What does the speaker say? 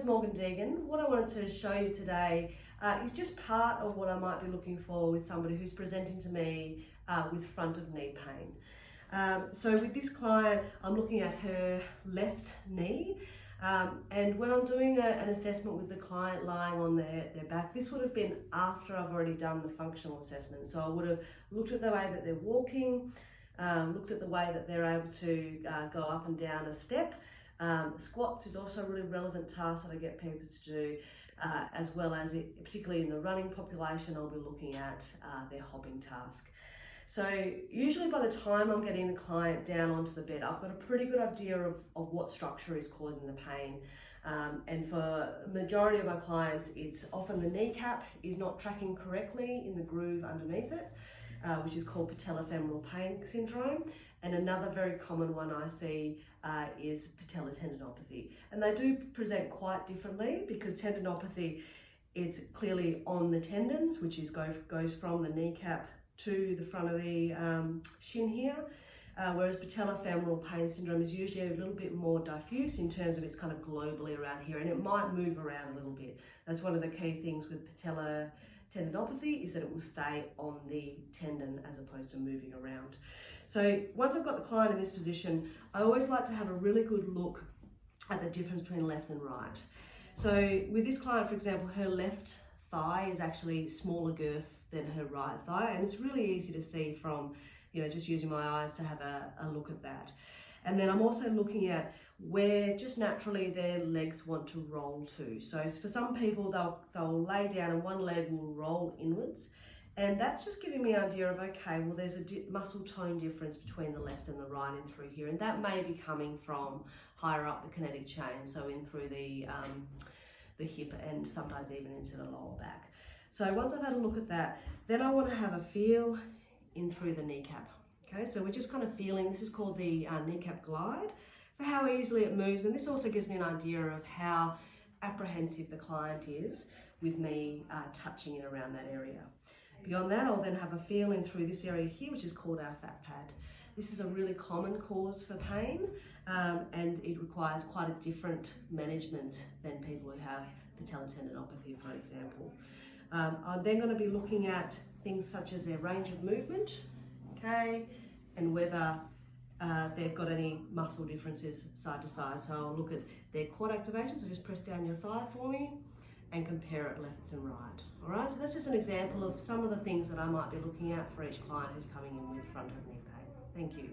is Morgan Deegan. What I wanted to show you today is just part of what I might be looking for with somebody who's presenting to me with front of knee pain. So with this client, I'm looking at her left knee, and when I'm doing an assessment with the client lying on their back, this would have been after I've already done the functional assessment. So I would have looked at the way that they're walking, looked at the way that they're able to go up and down a step. Squats is also a really relevant task that I get people to do, as well as, particularly in the running population, I'll be looking at their hopping task. So usually by the time I'm getting the client down onto the bed, I've got a pretty good idea of what structure is causing the pain. And for the majority of my clients, it's often the kneecap is not tracking correctly in the groove underneath it, which is called patellofemoral pain syndrome. And another very common one I see is patella tendinopathy. And they do present quite differently, because tendinopathy, it's clearly on the tendons, which is goes from the kneecap to the front of the shin here, whereas patellofemoral pain syndrome is usually a little bit more diffuse in terms of it's kind of globally around here, and it might move around a little bit. That's one of the key things with patella tendinopathy, is that it will stay on the tendon as opposed to moving around. So once I've got the client in this position, I always like to have a really good look at the difference between left and right. So with this client, for example, her left thigh is actually smaller girth than her right thigh, and it's really easy to see from, just using my eyes to have a look at that. And then I'm also looking at where just naturally their legs want to roll to. So for some people, they'll lay down and one leg will roll inwards, and that's just giving me an idea of, okay, well, there's a muscle tone difference between the left and the right in through here, and that may be coming from higher up the kinetic chain, so in through the hip and sometimes even into the lower back. So once I've had a look at that, then I want to have a feel in through the kneecap. Okay, so we're just kind of feeling, this is called the kneecap glide, for how easily it moves. And this also gives me an idea of how apprehensive the client is with me touching it around that area. Beyond that, I'll then have a feel in through this area here, which is called our fat pad. This is a really common cause for pain, and it requires quite a different management than people who have patella tendinopathy, for example. I'm then going to be looking at things such as their range of movement, okay, and whether they've got any muscle differences side to side. So I'll look at their quad activation, so just press down your thigh for me and compare it left and right. All right, so that's just an example of some of the things that I might be looking at for each client who's coming in with front of knee pain. Thank you.